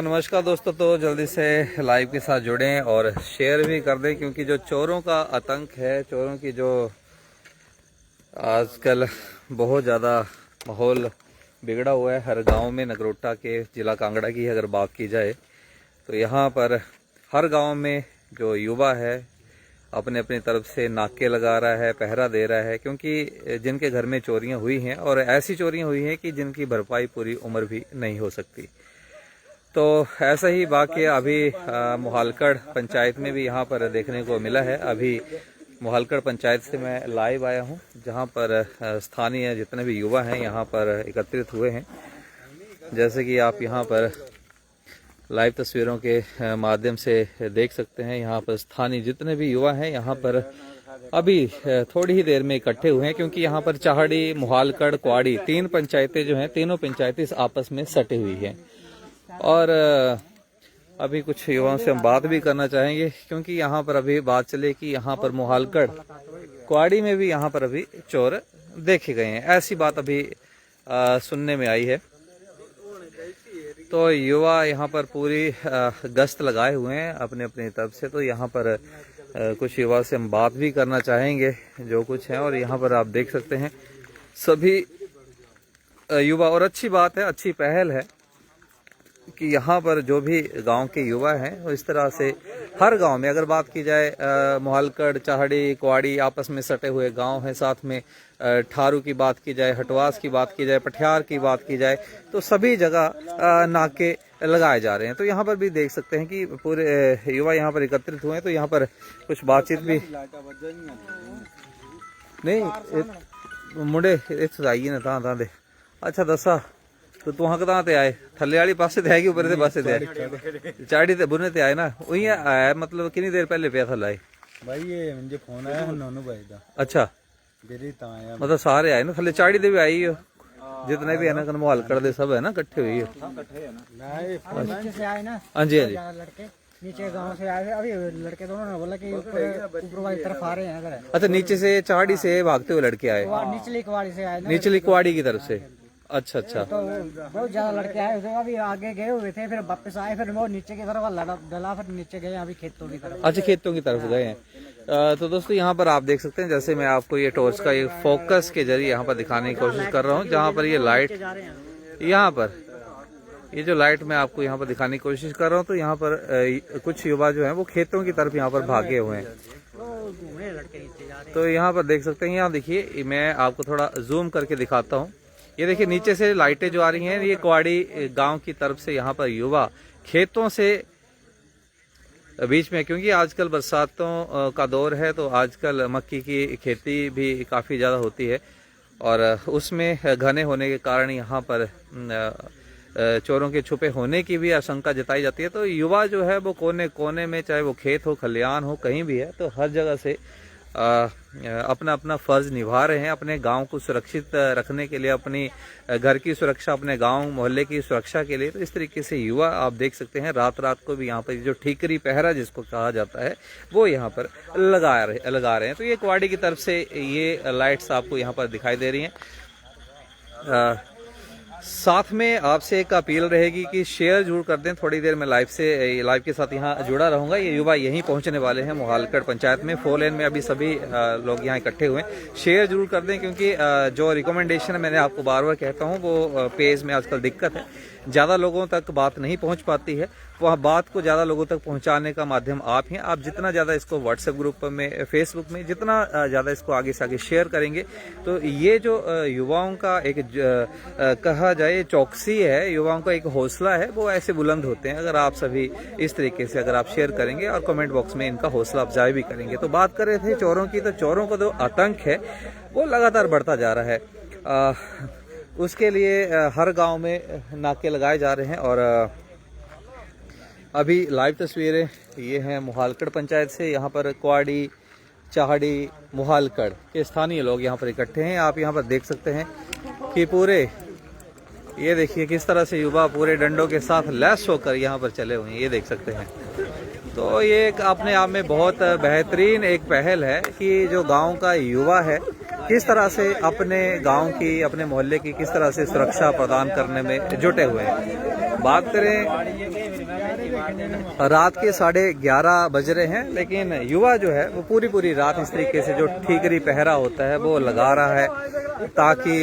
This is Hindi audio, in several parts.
नमस्कार दोस्तों, तो जल्दी से लाइव के साथ जुड़ें और शेयर भी कर दें, क्योंकि जो चोरों का आतंक है, चोरों की जो आजकल बहुत ज़्यादा माहौल बिगड़ा हुआ है हर गांव में। नगरोटा के जिला कांगड़ा की अगर बात की जाए तो यहाँ पर हर गांव में जो युवा है अपने अपनी तरफ से नाके लगा रहा है, पहरा दे रहा है, क्योंकि जिनके घर में चोरियां हुई हैं और ऐसी चोरियां हुई हैं कि जिनकी भरपाई पूरी उम्र भी नहीं हो सकती। तो ऐसा ही वाकया अभी मोहालकड़ पंचायत में भी यहाँ पर देखने को मिला है। अभी मोहालकड़ पंचायत से मैं लाइव आया हूँ, जहाँ पर स्थानीय जितने भी युवा हैं यहाँ पर एकत्रित हुए हैं। जैसे कि आप यहाँ पर लाइव तस्वीरों के माध्यम से देख सकते हैं, यहाँ पर स्थानीय जितने भी युवा हैं यहाँ पर अभी थोड़ी ही देर में इकट्ठे हुए हैं, क्योंकि यहाँ पर चाहड़ी, मोहालकड़, क्वाड़ी, तीन पंचायतें जो हैं, तीनों पंचायतें आपस में सटी हुई हैं। और अभी कुछ युवाओं से हम बात भी करना चाहेंगे, क्योंकि यहाँ पर अभी बात चले कि यहाँ पर मोहालकड़, क्वाड़ी में भी यहाँ पर अभी चोर देखे गए हैं, ऐसी बात अभी सुनने में आई है। तो युवा यहाँ पर पूरी गश्त लगाए हुए हैं अपने अपनी तरफ से। तो यहाँ पर कुछ युवा से हम बात भी करना चाहेंगे जो कुछ है। और यहाँ पर आप देख सकते हैं सभी युवा, और अच्छी बात है, अच्छी पहल है कि यहाँ पर जो भी गांव के युवा हैं वो इस तरह से हर गांव में, अगर बात की जाए मोहालकड़, चाहड़ी, क्वाड़ी आपस में सटे हुए गांव हैं, साथ में ठारू की बात की जाए, हटवास की बात की जाए, पठियार की बात की जाए, तो सभी जगह नाके लगाए जा रहे हैं। तो यहाँ पर भी देख सकते हैं कि पूरे युवा यहाँ पर एकत्रित हुए हैं। तो यहाँ पर कुछ बातचीत भी नहीं, मुंडे इस आइए ना ता दे। अच्छा दसा तो तू कदा ते आए? थले वाली पासे ते आए कि ऊपर दे पासे ते आए? चाड़ी ते बुने ते आए ना, वही आया। मतलब कितनी देर पहले पे थल आए भाई? ये मुझे फोन आया नोनू भाई दा। अच्छा, मतलब सारे आए ना थले? चाड़ी दे भी आई हो, जितने भी है ना मोहालकड़ दे सब है ना, इकट्ठे हुई है। नीचे से आए ना? हाँ जी, हाँ जी, लड़के नीचे गांव से आए। अभी लड़के दोनों ने बोला कि ऊपर वाली तरफ आ रहे हैं इधर। अच्छा, नीचे से चाड़ी से भागते हुए लड़के आए? निचली कुवाड़ी से आए ना? निचली कुवाड़ी की तरफ से? अच्छा अच्छा। तो बहुत ज्यादा लड़के आए थे, अभी आगे गए हुए थे, फिर वापस आए, फिर वो नीचे की तरफ डला, फिर नीचे गए अभी खेतों की तरफ। अच्छा, खेतों की तरफ गए हैं। तो दोस्तों यहाँ पर आप देख सकते हैं, जैसे मैं आपको ये टॉर्च का एक फोकस के जरिए यहाँ पर दिखाने की कोशिश कर रहा हूँ, जहाँ पर ये लाइट, यहाँ पर ये जो लाइट मैं आपको यहाँ पर दिखाने की कोशिश कर रहा हूँ, तो यहाँ पर कुछ युवा जो है वो खेतों की तरफ यहाँ पर भागे हुए हैं। तो यहाँ पर देख सकते हैं, यहाँ देखिए, मैं आपको थोड़ा जूम करके दिखाता हूँ। ये देखिए नीचे से लाइटें जो आ रही हैं, ये क्वाड़ी गांव की तरफ से यहाँ पर युवा खेतों से बीच में, क्योंकि आजकल बरसातों का दौर है, तो आजकल मक्की की खेती भी काफ़ी ज़्यादा होती है, और उसमें घने होने के कारण यहाँ पर चोरों के छुपे होने की भी आशंका जताई जाती है। तो युवा जो है वो कोने कोने में, चाहे वो खेत हो, खलियान हो, कहीं भी है, तो हर जगह से अपना अपना फर्ज निभा रहे हैं अपने गांव को सुरक्षित रखने के लिए, अपनी घर की सुरक्षा, अपने गांव मोहल्ले की सुरक्षा के लिए। तो इस तरीके से युवा आप देख सकते हैं रात रात को भी यहाँ पर जो ठीकरी पहरा जिसको कहा जाता है वो यहाँ पर लगा रहे हैं। तो ये क्वाड़ी की तरफ से ये लाइट्स आपको यहाँ पर दिखाई दे रही हैं। साथ में आपसे एक अपील रहेगी कि शेयर जरूर कर दें। थोड़ी देर में लाइव के साथ यहाँ जुड़ा रहूंगा। ये युवा यहीं पहुंचने वाले हैं मोहालकड़ पंचायत में, 4 लेन में अभी सभी लोग यहाँ इकट्ठे हुए हैं। शेयर जरूर कर दें, क्योंकि जो रिकमेंडेशन मैंने आपको बार बार कहता हूँ, वो पेज में आजकल दिक्कत है, ज़्यादा लोगों तक बात नहीं पहुँच पाती है। वह बात को ज़्यादा लोगों तक पहुँचाने का माध्यम आप हैं। आप जितना ज़्यादा इसको व्हाट्सएप ग्रुप में, फेसबुक में जितना ज़्यादा इसको आगे से आगे शेयर करेंगे, तो ये जो युवाओं का एक कहा जाए चौकसी है, युवाओं का एक हौसला है, वो ऐसे बुलंद होते हैं अगर आप सभी इस तरीके से अगर आप शेयर करेंगे और कमेंट बॉक्स में इनका हौसला अफजाई भी करेंगे। तो बात कर रहे थे चोरों की, तो चोरों का जो आतंक है वो लगातार बढ़ता जा रहा है। उसके लिए हर गांव में नाके लगाए जा रहे हैं। और अभी लाइव तस्वीरें ये हैं मोहालकड़ पंचायत से। यहाँ पर क्वाड़ी, चाहड़ी, मोहालकड़ के स्थानीय लोग यहाँ पर इकट्ठे हैं। आप यहाँ पर देख सकते हैं कि पूरे, ये देखिए किस तरह से युवा पूरे डंडों के साथ लैस होकर यहाँ पर चले हुए हैं, ये देख सकते हैं। तो ये एक अपने आप में बहुत बेहतरीन एक पहल है कि जो गांव का युवा है किस तरह से अपने गांव की, अपने मोहल्ले की किस तरह से सुरक्षा प्रदान करने में जुटे हुए हैं। बात करें, रात के 11:30 बज रहे हैं, लेकिन युवा जो है वो पूरी रात इस तरीके से जो ठीकरी पहरा होता है वो लगा रहा है, ताकि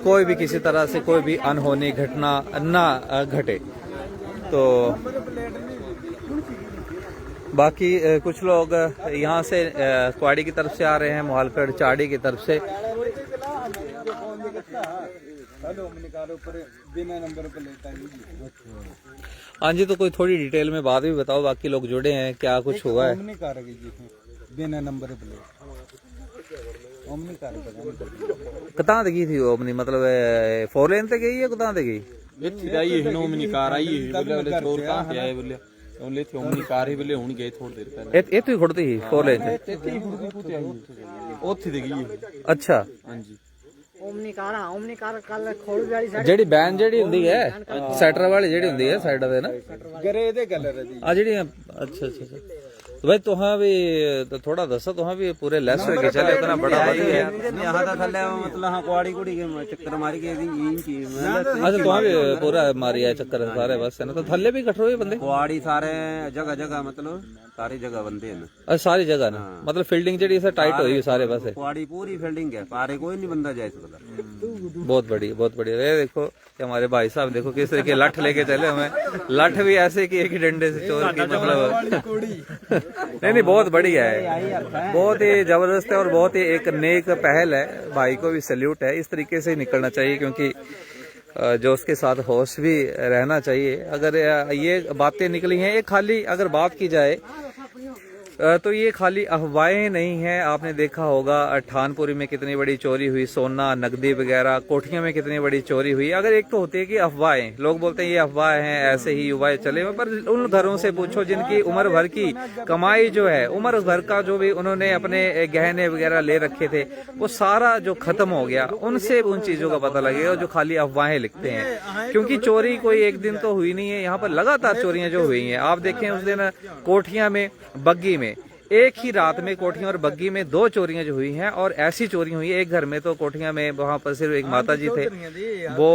कोई भी किसी तरह से कोई भी अनहोनी घटना ना घटे। तो बाकी कुछ लोग यहाँ से क्वाडी की तरफ से आ रहे हैं, मोहालगढ़ चाड़ी की तरफ से। हाँ जी, तो कोई थोड़ी डिटेल में बात भी बताओ, बाकी लोग जुड़े हैं, क्या कुछ हुआ है? बिना नंबर प्लेट कतां ते गई थी वो अपनी, मतलब 4 लेन ते गई है, कतां ते गई? ਇੱਥੇ ਆਈ ਇਹ ਨੋਮਨੀ ਕਾਰ ਆਈ ਇਹ ਬੋਲੇ ਚੋਰ ਕਹਾਂ ਤੇ ਆਏ ਬੋਲੇ ਉਹਲੇ ਤੇ ਓਮਨੀ ਕਾਰ ਹੀ ਬੋਲੇ ਹੁਣ ਗਏ ਥੋੜੀ ਦੇਰ ਪਹਿਲਾਂ ਇੱਥੇ ਹੀ ਖੜਦੀ ਸੀ 4 लेन ਤੇ? ਇੱਥੇ ਹੀ ਖੁਰਦੀ ਕੁੱਤੇ ਆਈ ਉੱਥੇ ਤੇ ਗਈ ਅੱਛਾ, ਹਾਂਜੀ। ओमनी कार कल खोड़ वाली साइड ਜਿਹੜੀ ਬੈਨ ਜਿਹੜੀ ਹੁੰਦੀ ਹੈ ਸੈਟਰ ਵਾਲੀ ਜਿਹੜੀ ਹੁੰਦੀ ਹੈ ਸਾਈਡਾਂ ਤੇ ਨਾ, ਗਰੇ ਦੇ ਕਲਰ ਦੀ ਆ ਜਿਹੜੀ, ਅੱਛਾ ਅੱਛਾ ਅੱਛਾ। तो भाई तुहां भी तो थोड़ा दसो, तुहां भी पूरे लेस होके चले, इतना बड़ा बात है यहाँ दा थल्ले मतलब हाँ कुआड़ी कुड़ी के चक्कर मारी के इन की अच्छा, तुहां भी पूरा मारी है चक्कर सारे बस है ना? तो थल्ले भी कट रहे बंदे कुआड़ी सारे जगह जगह मतलब सारी जगह बंदे हैं। अच्छा, सारी जगह ना, मतलब फील्डिंग जेडी से टाइट हुई सारे बस है, कुआड़ी पूरी फील्डिंग है, पारे कोई नहीं बंदा जा सकता। बहुत बढ़िया बहुत बढ़िया। ये देखो कि हमारे भाई साहब देखो किस तरह के लठ लेके चले, हमें लठ भी ऐसे कि एक ही डंडे से चोर की, मतलब नहीं बहुत बढ़िया है, बहुत ही जबरदस्त है और बहुत ही एक नेक पहल है। भाई को भी सैल्यूट है, इस तरीके से ही निकलना चाहिए, क्योंकि जो उसके साथ होश भी रहना चाहिए। अगर ये बातें निकली हैं, ये खाली अगर बात की जाए तो ये खाली अफवाहें नहीं हैं। आपने देखा होगा ठानपुरी में कितनी बड़ी चोरी हुई, सोना नकदी वगैरह, कोठियों में कितनी बड़ी चोरी हुई। अगर एक तो होती है कि अफवाहें, लोग बोलते हैं ये अफवाह हैं, ऐसे ही युवा चले हुए, पर उन घरों से पूछो जिनकी उम्र भर की कमाई जो है, उम्र भर का जो भी उन्होंने अपने गहने वगैरह ले रखे थे, वो सारा जो खत्म हो गया, उनसे उन चीजों का पता लगेगा जो खाली अफवाहें लिखते हैं। क्योंकि चोरी कोई एक दिन तो हुई नहीं है, यहाँ पर लगातार चोरियां जो हुई हैं। आप देखें उस दिन कोठियां में, बग्गी में, एक ही रात में कोठियां और बग्गी में 2 चोरियां जो हुई हैं, और ऐसी चोरी हुई है। एक घर में तो कोठियां में वहां पर सिर्फ एक माता जी थे, वो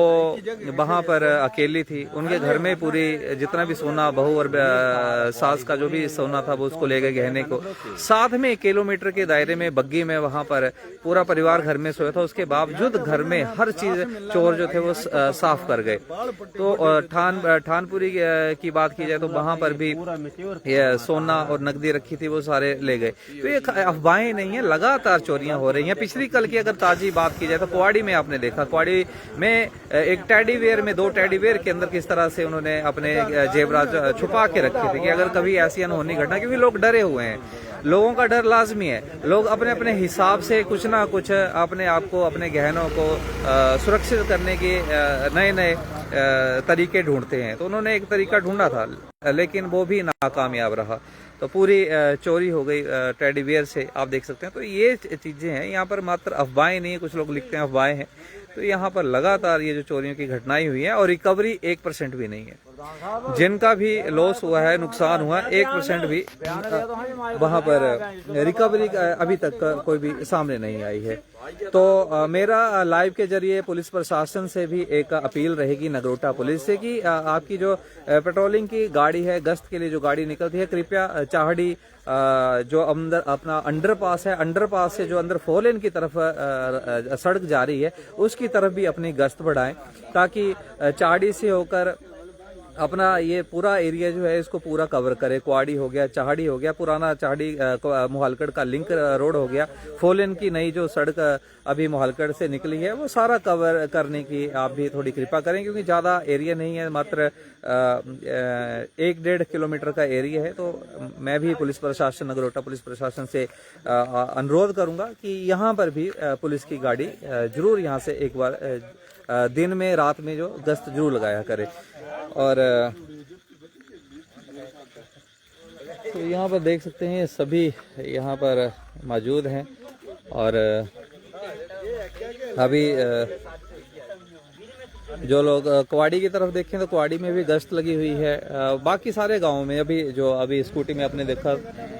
वहां पर अकेली थी, उनके घर में पूरी जितना भी सोना, बहू और सास का जो भी सोना था वो उसको ले गए गहने को। साथ में 1 किलोमीटर के दायरे में बग्गी में वहां पर पूरा परिवार घर में सोया था, उसके बावजूद घर में हर चीज चोर जो थे वो साफ कर गए। तो ठानपुरी की बात की जाए तो वहां पर भी सोना और नकदी रखी थी, वो ले गए। तो ये अफवाहें नहीं है, लगातार चोरियां हो रही हैं। पिछली कल की अगर ताजी बात की जाए तो कुआड़ी में आपने देखा, कुआड़ी में एक टेडी वेयर में 2 टेडी वेयर के अंदर किस तरह से उन्होंने अपने जेवरात छुपा के रखे थे कि अगर कभी ऐसी अनहोनी घटना, क्योंकि लोग डरे हुए हैं, लोगों का डर लाजमी है। लोग अपने अपने हिसाब से कुछ ना कुछ अपने आप को, अपने गहनों को सुरक्षित करने के नए नए तरीके ढूंढते हैं। तो उन्होंने एक तरीका ढूंढा था, लेकिन वो भी नाकामयाब रहा। तो पूरी चोरी हो गई टेडी बियर से, आप देख सकते हैं। तो ये चीजें हैं, यहाँ पर मात्र अफवाहें नहीं है, कुछ लोग लिखते हैं अफवाहें हैं। तो यहाँ पर लगातार ये जो चोरियों की घटनाएं हुई हैं, और रिकवरी 1% भी नहीं है। जिनका भी लॉस हुआ है, नुकसान हुआ, 1% भी वहां पर रिकवरी अभी तक कोई भी सामने नहीं आई है। तो मेरा लाइव के जरिए पुलिस प्रशासन से भी एक अपील रहेगी, नगरोटा पुलिस से, कि आपकी जो पेट्रोलिंग की गाड़ी है, गश्त के लिए जो गाड़ी निकलती है, कृपया चाहड़ी जो अंदर अपना अंडरपास है, अंडरपास से जो अंदर 4 लेन की तरफ सड़क जा रही है, उसकी तरफ भी अपनी गश्त बढ़ाएं, ताकि चाहड़ी से होकर अपना ये पूरा एरिया जो है इसको पूरा कवर करे। कुआड़ी हो गया, चाहड़ी हो गया, पुराना चाहड़ी मोहालगढ़ का लिंक रोड हो गया, 4 लेन की नई जो सड़क अभी मोहालगढ़ से निकली है, वो सारा कवर करने की आप भी थोड़ी कृपा करें, क्योंकि ज़्यादा एरिया नहीं है, मात्र 1-1.5 किलोमीटर का एरिया है। तो मैं भी पुलिस प्रशासन, नगरोटा पुलिस प्रशासन से अनुरोध करूंगा कि यहाँ पर भी पुलिस की गाड़ी जरूर यहाँ से एक बार दिन में, रात में जो गश्त जरूर लगाया करे। और तो यहाँ पर देख सकते हैं सभी यहाँ पर मौजूद हैं, और अभी जो लोग कुआड़ी की तरफ देखें तो कुआड़ी में भी गश्त लगी हुई है। बाकी सारे गांवों में अभी स्कूटी में आपने देखा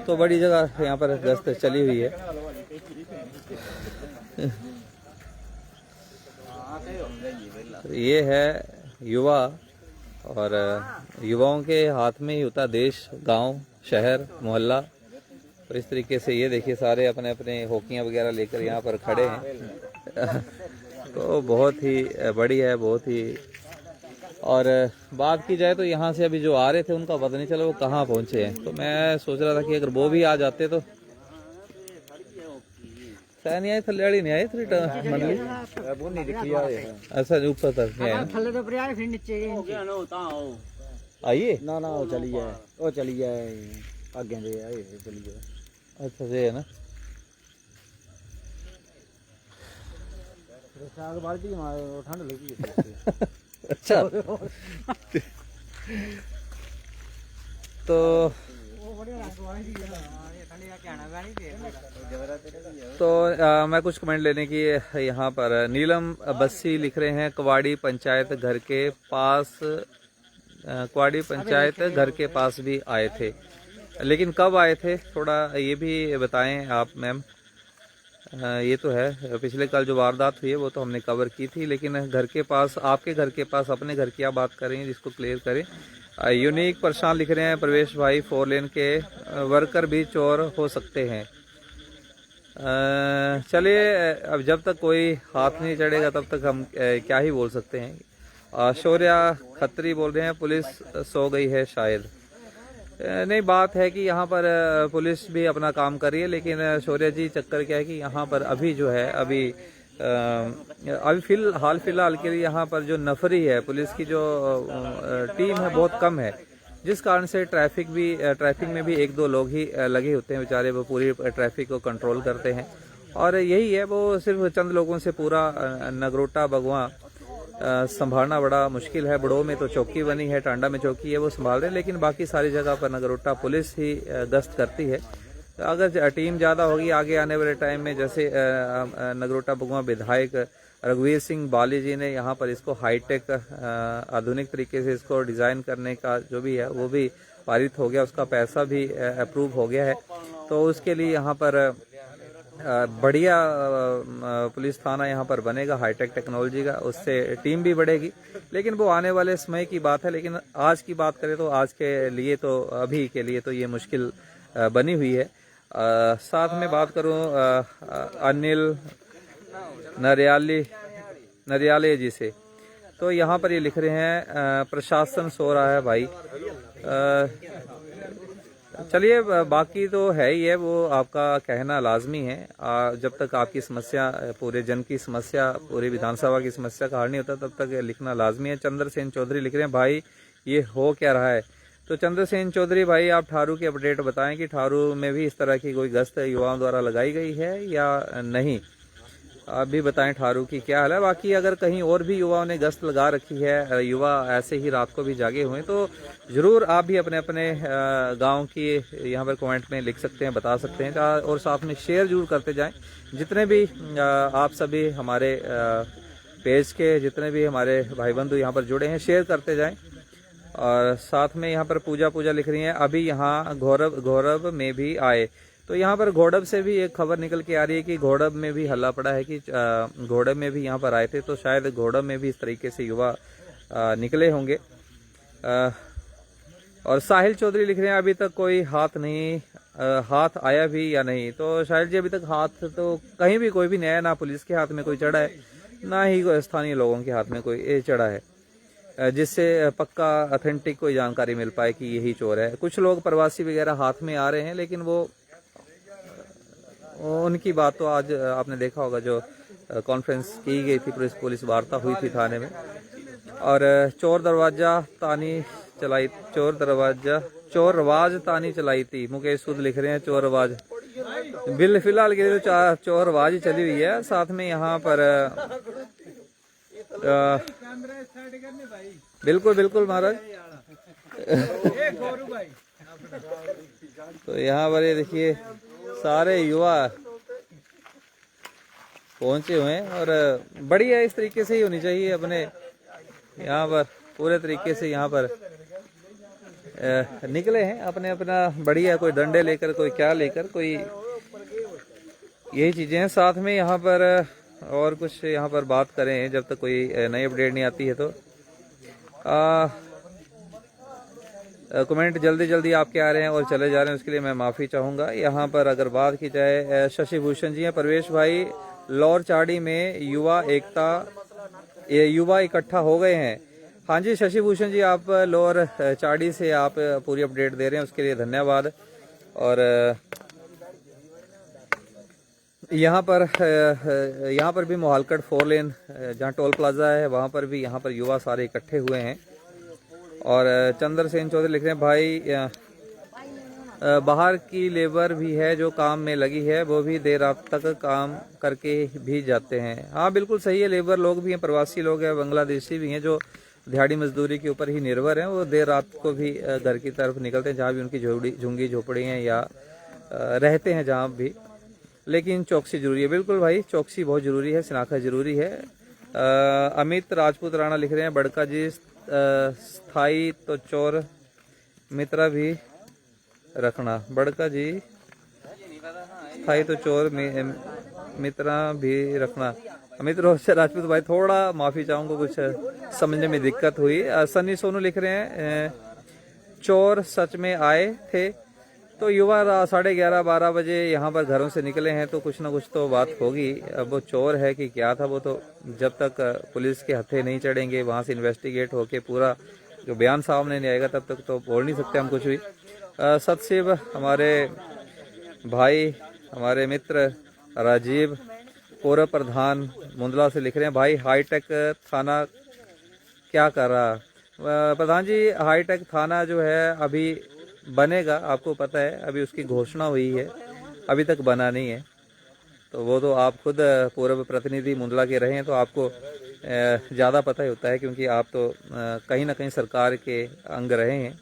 तो बड़ी जगह यहाँ पर गश्त चली हुई है। तो ये है युवा, और युवाओं के हाथ में ही होता देश, गांव, शहर, मोहल्ला। तो इस तरीके से ये देखिए सारे अपने अपने हॉकियाँ वगैरह लेकर यहाँ पर खड़े हैं। तो बहुत ही बड़ी है, बहुत ही। और बात की जाए तो यहाँ से अभी जो आ रहे थे उनका पता नहीं चला वो कहाँ पहुँचे हैं। तो मैं सोच रहा था कि अगर वो भी आ जाते तो नहीं आए, थल्ले नहीं आए, अच्छा ऊपर तक नहीं आए, थल्ले तो आए फिर नीचे आइए ना ना वो चली जाए, वो चली जाए आगे दे आए चली जाए। अच्छा ये है ना। साग बाल्टी में ठंड लगी अच्छा तो मैं कुछ कमेंट लेने की यहाँ पर नीलम बस्सी लिख रहे हैं, कवाड़ी पंचायत घर के पास, कवाड़ी पंचायत घर के पास भी आए थे, लेकिन कब आए थे थोड़ा ये भी बताएं आप मैम। ये तो है पिछले कल जो वारदात हुई है वो तो हमने कवर की थी, लेकिन घर के पास, आपके घर के पास, अपने घर की आप बात करें जिसको क्लियर करें। यूनिक परेशान लिख रहे हैं प्रवेश भाई, 4 लेन के वर्कर भी चोर हो सकते हैं। चलिए अब जब तक कोई हाथ नहीं चढ़ेगा तब तक हम क्या ही बोल सकते हैं। शौर्या खत्री बोल रहे हैं पुलिस सो गई है शायद। नहीं, बात है कि यहाँ पर पुलिस भी अपना काम कर रही है, लेकिन शौर्य जी चक्कर क्या है कि यहाँ पर अभी जो है अभी फिलहाल के लिए यहाँ पर जो नफरी है पुलिस की जो टीम है बहुत कम है, जिस कारण से ट्रैफिक में भी 1-2 लोग ही लगे होते हैं बेचारे, वो पूरी ट्रैफिक को कंट्रोल करते हैं। और यही है, वो सिर्फ चंद लोगों से पूरा नगरोटा बगवा संभालना बड़ा मुश्किल है। बड़ों में तो चौकी बनी है, टांडा में चौकी है, वो संभाल रहे हैं, लेकिन बाकी सारी जगह पर नगरोटा पुलिस ही गश्त करती है। तो अगर टीम ज़्यादा होगी आगे आने वाले टाइम में, जैसे नगरोटा बगवा विधायक रघुवीर सिंह बाली जी ने यहाँ पर इसको हाईटेक आधुनिक तरीके से इसको डिज़ाइन करने का जो भी है वो भी पारित हो गया, उसका पैसा भी अप्रूव हो गया है। तो उसके लिए यहाँ पर बढ़िया पुलिस थाना यहाँ पर बनेगा हाईटेक टेक्नोलॉजी का, उससे टीम भी बढ़ेगी, लेकिन वो आने वाले समय की बात है। लेकिन आज की बात करें तो आज के लिए तो अभी के लिए तो ये मुश्किल बनी हुई है। साथ में बात करूँ अनिल नरियाले जी से, तो यहाँ पर ये लिख रहे हैं प्रशासन सो रहा है भाई। चलिए बाकी तो है ही है, वो आपका कहना लाजमी है। जब तक आपकी समस्या, पूरे जन की समस्या, पूरी विधानसभा की समस्या का हल नहीं होता तब तक लिखना लाजमी है। चंद्रसेन चौधरी लिख रहे हैं भाई ये हो क्या रहा है। तो चंद्रसेन चौधरी भाई आप ठारू की अपडेट बताएं कि ठारू में भी इस तरह की कोई गश्त युवाओं द्वारा लगाई गई है या नहीं, आप भी बताएं ठारू की क्या हाल है। बाकी अगर कहीं और भी युवाओं ने गश्त लगा रखी है, युवा ऐसे ही रात को भी जागे हुए हैं, तो ज़रूर आप भी अपने अपने गांव की यहाँ पर कमेंट में लिख सकते हैं, बता सकते हैं, और साथ में शेयर जरूर करते जाएं। जितने भी आप सभी हमारे पेज के जितने भी हमारे भाई बंधु यहाँ पर जुड़े हैं, शेयर करते जाएं। और साथ में यहाँ पर पूजा लिख रही हैं अभी यहाँ घोरब में भी आए। तो यहाँ पर घोड़ब से भी एक खबर निकल के आ रही है कि घोड़ब में भी हल्ला पड़ा है कि घोड़ब में भी यहाँ पर आए थे, तो शायद घोड़ब में भी इस तरीके से युवा निकले होंगे। और साहिल चौधरी लिख रहे हैं अभी तक कोई हाथ आया भी या नहीं। तो शाहिल जी अभी तक हाथ तो कहीं भी कोई भी नहीं आया, ना पुलिस के हाथ में कोई चढ़ा है, ना ही स्थानीय लोगों के हाथ में कोई चढ़ा है जिससे पक्का ऑथेंटिक कोई जानकारी मिल पाए कि यही चोर है। कुछ लोग प्रवासी वगैरह हाथ में आ रहे हैं, लेकिन वो उनकी बात तो आज आपने देखा होगा जो कॉन्फ्रेंस की गई थी, पुलिस वार्ता हुई थी थाने में। और चोर रवाज तानी चलाई थी, मुकेश सूद लिख रहे हैं चोर रवाज। फिलहाल के लिए तो चोर रवाज ही चली हुई है। साथ में यहाँ पर बिल्कुल महाराज। तो यहाँ पर ये देखिए सारे युवा पहुंचे हुए हैं, और बढ़िया इस तरीके से ही होनी चाहिए अपने यहाँ पर, पूरे तरीके से यहाँ पर निकले हैं अपना बढ़िया, कोई डंडे लेकर, कोई क्या लेकर, कोई यही चीजें हैं। साथ में यहाँ पर और कुछ यहाँ पर बात करें जब तक कोई नई अपडेट नहीं आती है तो कमेंट जल्दी जल्दी आपके आ रहे हैं और चले जा रहे हैं, उसके लिए मैं माफ़ी चाहूँगा। यहाँ पर अगर बात की जाए शशि भूषण जी हैं, परवेश भाई लौर चाड़ी में युवा इकट्ठा हो गए हैं। हाँ जी शशि भूषण जी, आप लोअर चाड़ी से आप पूरी अपडेट दे रहे हैं, उसके लिए धन्यवाद। और यहाँ पर भी मोहालकट 4 लेन जहाँ टोल प्लाजा है वहाँ पर भी यहाँ पर युवा सारे इकट्ठे हुए हैं। और चंद्रसेन चौधरी लिख रहे हैं भाई बाहर की लेबर भी है जो काम में लगी है, वो भी देर रात तक काम करके भी जाते हैं। हाँ बिल्कुल सही है, लेबर लोग भी हैं, प्रवासी लोग हैं, बांग्लादेशी भी हैं जो दिहाड़ी मजदूरी के ऊपर ही निर्भर हैं, वो देर रात को भी घर की तरफ निकलते हैं जहाँ भी उनकी झुंगी झोपड़ी हैं या रहते हैं जहाँ भी। लेकिन चौकसी जरूरी है, बिल्कुल भाई चौकसी बहुत ज़रूरी है, शिनाख्त ज़रूरी है। अमित राजपूत राणा लिख रहे हैं बड़का जी स्थाई तो चोर मित्रा भी रखना। बड़का जी स्थाई तो चोर मित्रा भी रखना। अमित राजपूत भाई थोड़ा माफ़ी चाहूँगा, कुछ समझने में दिक्कत हुई। सन्नी सोनू लिख रहे हैं चोर सच में आए थे तो युवा 11:30-12 बजे यहाँ पर घरों से निकले हैं तो कुछ ना कुछ तो बात होगी। अब वो चोर है कि क्या था वो तो जब तक पुलिस के हत्थे नहीं चढ़ेंगे, वहाँ से इन्वेस्टिगेट होके पूरा जो बयान सामने नहीं आएगा तब तक तो बोल नहीं सकते हम कुछ भी। सतशिव हमारे भाई हमारे मित्र राजीव पूर्व प्रधान मुंदला से लिख रहे हैं भाई हाईटेक थाना क्या कर रहा। प्रधान जी हाईटेक थाना जो है अभी बनेगा, आपको पता है अभी उसकी घोषणा हुई है, अभी तक बना नहीं है। तो वो तो आप खुद पूर्व प्रतिनिधि मुंदला के रहे हैं तो आपको ज़्यादा पता ही होता है, क्योंकि आप तो कहीं ना कहीं सरकार के अंग रहे हैं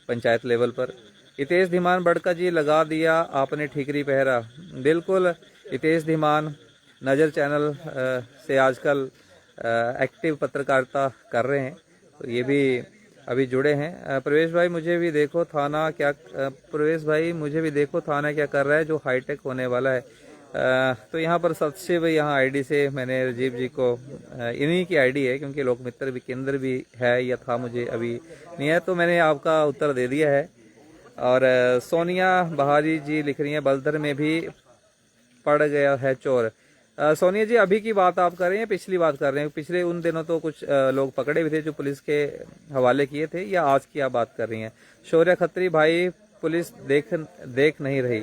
पंचायत लेवल पर। हितेश धीमान बड़का जी लगा दिया आपने ठीकरी पहरा। बिल्कुल हितेश धीमान नज़र चैनल से आजकल एक्टिव पत्रकारिता कर रहे हैं, तो ये भी अभी जुड़े हैं। प्रवेश भाई मुझे भी देखो थाना क्या कर रहा है जो हाईटेक होने वाला है। तो यहाँ पर सतशिव यहाँ आईडी से मैंने राजीव जी को इन्हीं की आईडी है, क्योंकि लोक मित्र भी केंद्र भी है या था मुझे अभी नहीं है, तो मैंने आपका उत्तर दे दिया है। और सोनिया बहारी जी लिख रही हैं बलदर में भी पड़ गया है चोर। सोनिया जी अभी की बात आप कर रहे हैं, पिछली बात कर रहे हैं? पिछले उन दिनों तो कुछ लोग पकड़े भी थे जो पुलिस के हवाले किए थे, या आज की आप बात कर रही हैं? शौर्य खत्री भाई पुलिस देख नहीं रही।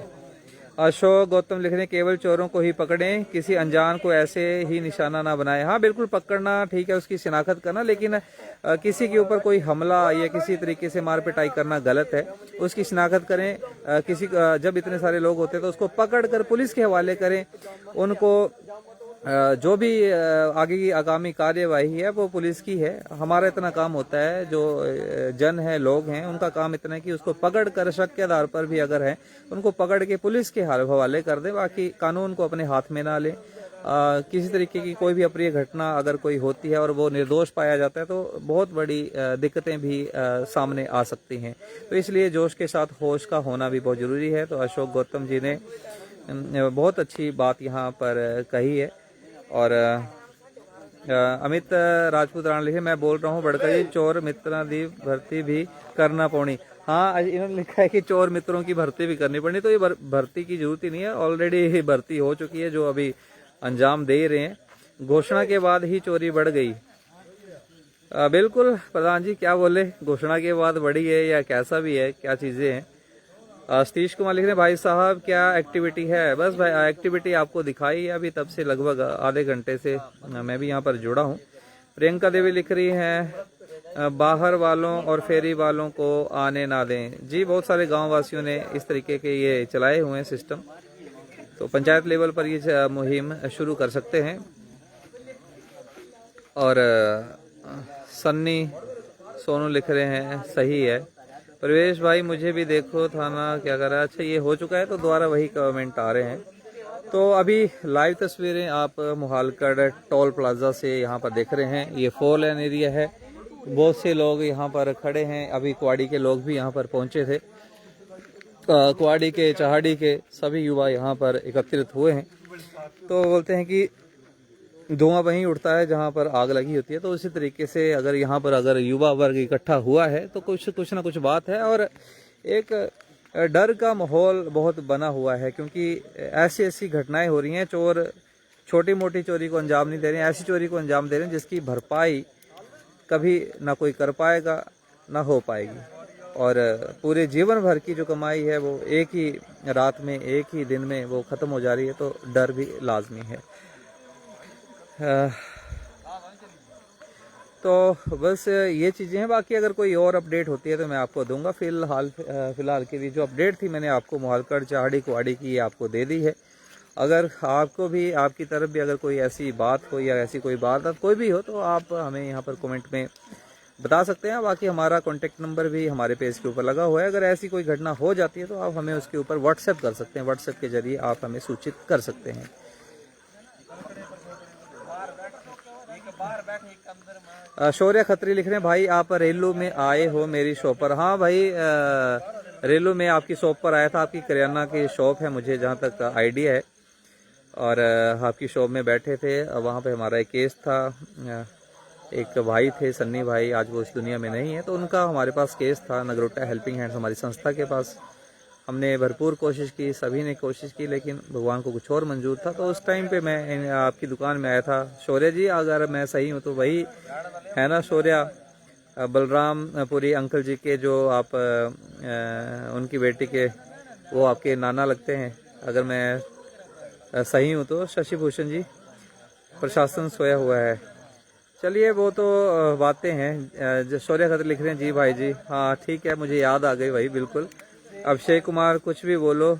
अशोक गौतम लिख रहे हैं केवल चोरों को ही पकड़ें, किसी अनजान को ऐसे ही निशाना ना बनाए। हाँ बिल्कुल पकड़ना ठीक है, उसकी शिनाख्त करना, लेकिन किसी के ऊपर कोई हमला या किसी तरीके से मार पिटाई करना गलत है। उसकी शिनाख्त करें, जब इतने सारे लोग होते हैं तो उसको पकड़ कर पुलिस के हवाले करें। उनको जो भी आगे की आगामी कार्यवाही है वो पुलिस की है। हमारा इतना काम होता है, जो जन है लोग हैं उनका काम इतना है कि उसको पकड़ कर शक के आधार पर भी अगर है उनको पकड़ के पुलिस के हवाले कर दें, बाकी कानून को अपने हाथ में ना लें। किसी तरीके की कोई भी अप्रिय घटना अगर कोई होती है और वो निर्दोष पाया जाता है तो बहुत बड़ी दिक्कतें भी सामने आ सकती हैं। तो इसलिए जोश के साथ होश का होना भी बहुत ज़रूरी है। तो अशोक गौतम जी ने बहुत अच्छी बात यहाँ पर कही है। और अमित राजपूत राणा लिखे मैं बोल रहा हूँ बड़का जी चोर मित्रों की भर्ती भी करना पौनी। हाँ इन्होंने लिखा है कि चोर मित्रों की भर्ती भी करनी पड़नी, तो ये भर्ती की जरूरत ही नहीं है, ऑलरेडी भर्ती हो चुकी है जो अभी अंजाम दे रहे हैं। घोषणा के बाद ही चोरी बढ़ गई। बिल्कुल प्रधान जी क्या बोले, घोषणा के बाद बढ़ी है या कैसा भी है, क्या चीज़ें हैं? सतीश कुमार लिख रहे हैं भाई साहब क्या एक्टिविटी है? बस भाई एक्टिविटी आपको दिखाई है अभी, तब से लगभग आधे घंटे से मैं भी यहाँ पर जुड़ा हूँ। प्रियंका देवी लिख रही हैं बाहर वालों और फेरी वालों को आने ना दें। जी बहुत सारे गांव वासियों ने इस तरीके के ये चलाए हुए हैं सिस्टम, तो पंचायत लेवल पर ये मुहिम शुरू कर सकते हैं। और सन्नी सोनू लिख रहे हैं सही है। प्रवेश भाई मुझे भी देखो थाना क्या कर रहा है। अच्छा ये हो चुका है तो दोबारा वही कमेंट आ रहे हैं। तो अभी लाइव तस्वीरें आप मोहालकड़ टोल प्लाजा से यहाँ पर देख रहे हैं। ये 4 लेन एरिया है, बहुत से लोग यहाँ पर खड़े हैं। अभी कुआड़ी के लोग भी यहाँ पर पहुँचे थे, कुआड़ी के चहाड़ी के सभी युवा यहाँ पर एकत्रित हुए हैं। तो बोलते हैं कि धुआं वहीं उठता है जहाँ पर आग लगी होती है। तो उसी तरीके से अगर यहाँ पर अगर युवा वर्ग इकट्ठा हुआ है तो कुछ ना कुछ बात है, और एक डर का माहौल बहुत बना हुआ है, क्योंकि ऐसी ऐसी घटनाएं हो रही हैं। चोर छोटी मोटी चोरी को अंजाम नहीं दे रहे हैं, ऐसी चोरी को अंजाम दे रहे हैं जिसकी भरपाई कभी ना कोई कर पाएगा ना हो पाएगी, और पूरे जीवन भर की जो कमाई है वो एक ही रात में, एक ही दिन में वो ख़त्म हो जा रही है। तो डर भी लाजमी है। तो बस ये चीज़ें हैं। बाकी अगर कोई और अपडेट होती है तो मैं आपको दूंगा। फ़िलहाल की भी जो अपडेट थी मैंने आपको मोहालकड़ चाहड़ी कुआड़ी की आपको दे दी है। अगर आपको भी, आपकी तरफ भी अगर कोई ऐसी बात हो या ऐसी कोई बात कोई भी हो तो आप हमें यहाँ पर कमेंट में बता सकते हैं। बाकी हमारा कॉन्टेक्ट नंबर भी हमारे पेज के ऊपर लगा हुआ है। अगर ऐसी कोई घटना हो जाती है तो आप हमें उसके ऊपर व्हाट्सएप कर सकते हैं। व्हाट्सएप के जरिए आप हमें सूचित कर सकते हैं। शौर्य खत्री लिख रहे हैं, भाई आप रेलू में आए हो मेरी शॉप पर। हाँ भाई, रेलू में आपकी शॉप पर आया था। आपकी करियाना की शॉप है, मुझे जहाँ तक आइडिया है, और आपकी शॉप में बैठे थे। वहाँ पे हमारा एक केस था। एक भाई थे सन्नी भाई, आज वो इस दुनिया में नहीं है, तो उनका हमारे पास केस था। नगरोटा हेल्पिंग हैंड्स हमारी संस्था के पास। हमने भरपूर कोशिश की, सभी ने कोशिश की, लेकिन भगवान को कुछ और मंजूर था। तो उस टाइम पे मैं आपकी दुकान में आया था। शौर्य जी, अगर मैं सही हूँ तो वही है ना शौर्य, बलरामपुरी अंकल जी के जो आप उनकी बेटी के वो आपके नाना लगते हैं, अगर मैं सही हूँ तो। शशि भूषण जी, प्रशासन सोया हुआ है। चलिए वो तो बातें हैं। जो शौर्य खतर लिख रहे हैं, जी भाई जी, हाँ ठीक है, मुझे याद आ गई भाई, बिल्कुल। अभिषेक कुमार, कुछ भी बोलो।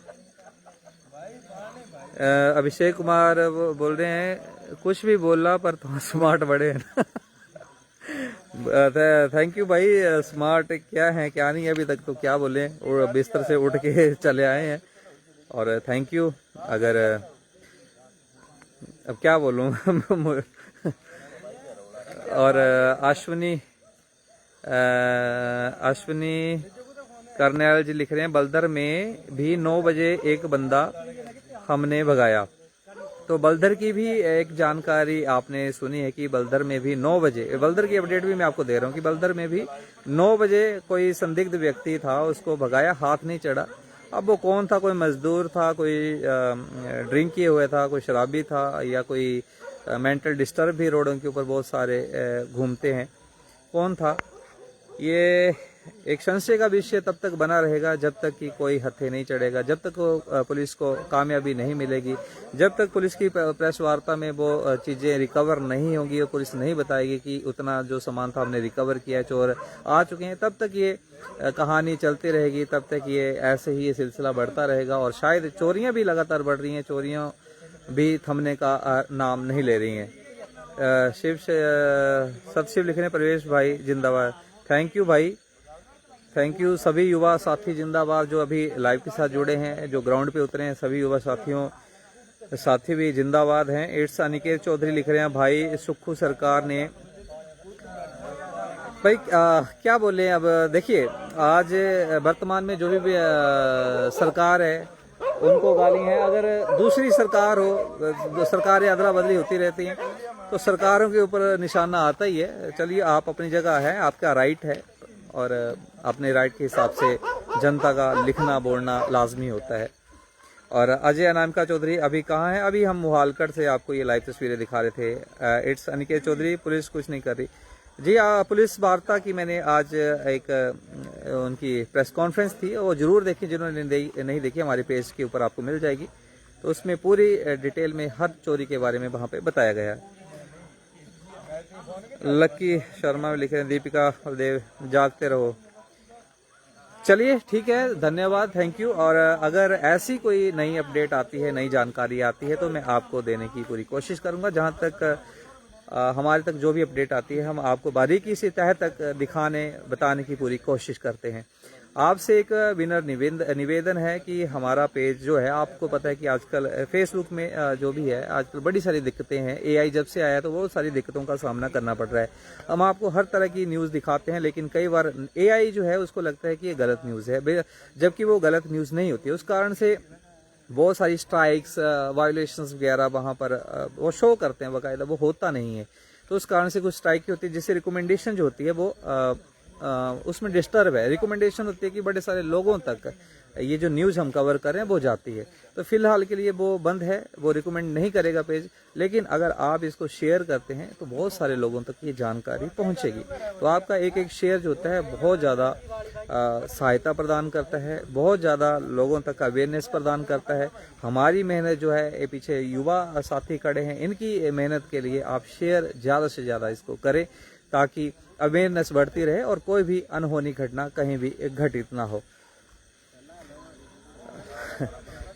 अभिषेक कुमार बोल रहे हैं कुछ भी बोला पर तुम स्मार्ट बड़े हैं ना। थैंक यू भाई। स्मार्ट क्या है क्या नहीं, अभी तक तो क्या बोले, और बिस्तर से उठ के चले आए हैं, और थैंक यू। अगर अब क्या बोलूं। और अश्विनी करनेल जी लिख रहे हैं, बलदर में भी 9 बजे एक बंदा हमने भगाया। तो बलदर की भी एक जानकारी आपने सुनी है कि बलदर में भी 9 बजे, बलदर की अपडेट भी मैं आपको दे रहा हूँ कि बलदर में भी 9 बजे कोई संदिग्ध व्यक्ति था, उसको भगाया, हाथ नहीं चढ़ा। अब वो कौन था, कोई मजदूर था, कोई ड्रिंक किए हुए था, कोई शराबी था, या कोई मेंटल डिस्टर्ब भी रोडों के ऊपर बहुत सारे घूमते हैं, कौन था, ये एक संशय का विषय तब तक बना रहेगा जब तक कि कोई हत्थे नहीं चढ़ेगा, जब तक पुलिस को कामयाबी नहीं मिलेगी, जब तक पुलिस की प्रेस वार्ता में वो चीज़ें रिकवर नहीं होंगी और पुलिस नहीं बताएगी कि उतना जो सामान था हमने रिकवर किया, चोर आ चुके हैं, तब तक ये कहानी चलती रहेगी, तब तक ये ऐसे ही ये सिलसिला बढ़ता रहेगा। और शायद चोरियाँ भी लगातार बढ़ रही हैं, चोरियाँ भी थमने का नाम नहीं ले रही हैं। सतशिव लिख रहे हैं, प्रवेश भाई जिंदाबाद। थैंक यू भाई, थैंक यू। सभी युवा साथी जिंदाबाद जो अभी लाइव के साथ जुड़े हैं, जो ग्राउंड पे उतरे हैं, सभी युवा साथी भी जिंदाबाद हैं। इट्स अनिकेत चौधरी लिख रहे हैं, भाई सुक्खू सरकार ने भाई क्या बोले। अब देखिए, आज वर्तमान में जो भी सरकार है उनको गाली है। अगर दूसरी सरकार हो, सरकारें अदला बदली होती रहती हैं, तो सरकारों के ऊपर निशाना आता ही है। चलिए, आप अपनी जगह है, आपका राइट है, और अपने राइट के हिसाब से जनता का लिखना बोलना लाजमी होता है। और अजय अनामिका चौधरी अभी कहाँ है? अभी हम मोहालकड़ से आपको ये लाइव तस्वीरें दिखा रहे थे। इट्स अनिकेत चौधरी, पुलिस कुछ नहीं कर रही जी। पुलिस वार्ता की मैंने आज एक उनकी प्रेस कॉन्फ्रेंस थी, वो जरूर देखी, जिन्होंने नहीं देखी हमारे पेज के ऊपर आपको मिल जाएगी। तो उसमें पूरी डिटेल में हर चोरी के बारे में वहाँ पे बताया गया है। लक्की शर्मा में लिखे हैं, दीपिका देव जागते रहो। चलिए ठीक है, धन्यवाद, थैंक यू। और अगर ऐसी कोई नई अपडेट आती है, नई जानकारी आती है, तो मैं आपको देने की पूरी कोशिश करूंगा। जहां तक हमारे तक जो भी अपडेट आती है, हम आपको बारीकी से तह तक दिखाने बताने की पूरी कोशिश करते हैं। आपसे एक विनर निवेदन है कि हमारा पेज जो है, आपको पता है कि आजकल फेसबुक में जो भी है, आजकल बड़ी सारी दिक्कतें हैं। एआई जब से आया तो बहुत सारी दिक्कतों का सामना करना पड़ रहा है। हम आपको हर तरह की न्यूज़ दिखाते हैं, लेकिन कई बार एआई जो है उसको लगता है कि ये गलत न्यूज़ है, जबकि वो गलत न्यूज़ नहीं होती है। उस कारण से बहुत सारी स्ट्राइक्स वायोलेशंस वगैरह वहाँ पर वो शो करते हैं बाकायदा, वो होता नहीं है। तो उस कारण से कुछ स्ट्राइक होती है जिससे रिकमेंडेशन जो होती है वो उसमें डिस्टर्ब है। रिकमेंडेशन होती है कि बड़े सारे लोगों तक ये जो न्यूज़ हम कवर कर रहे हैं वो जाती है। तो फिलहाल के लिए वो बंद है, वो रिकमेंड नहीं करेगा पेज, लेकिन अगर आप इसको शेयर करते हैं तो बहुत सारे लोगों तक ये जानकारी पहुंचेगी। तो आपका एक एक शेयर जो होता है बहुत ज़्यादा सहायता प्रदान करता है, बहुत ज़्यादा लोगों तक अवेयरनेस प्रदान करता है। हमारी मेहनत जो है, ये पीछे युवा साथी खड़े हैं, इनकी मेहनत के लिए आप शेयर ज़्यादा से ज़्यादा इसको करें ताकि अवेयरनेस बढ़ती रहे और कोई भी अनहोनी घटना कहीं भी घटित ना हो।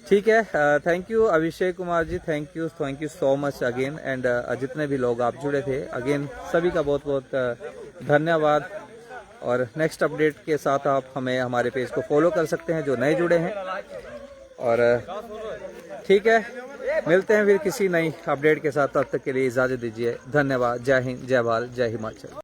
ठीक है, thank you Abhishek Kumar ji, thank you so much again. And जितने भी लोग आप जुड़े थे अगेन सभी का बहुत बहुत धन्यवाद। और नेक्स्ट अपडेट के साथ आप हमें हमारे पेज को फॉलो कर सकते हैं जो नए जुड़े हैं। और ठीक है, मिलते हैं फिर किसी नई अपडेट के साथ, तब तक के लिए इजाज़त दीजिए। धन्यवाद। जय हिंद, जय भारत, जय हिमाचल।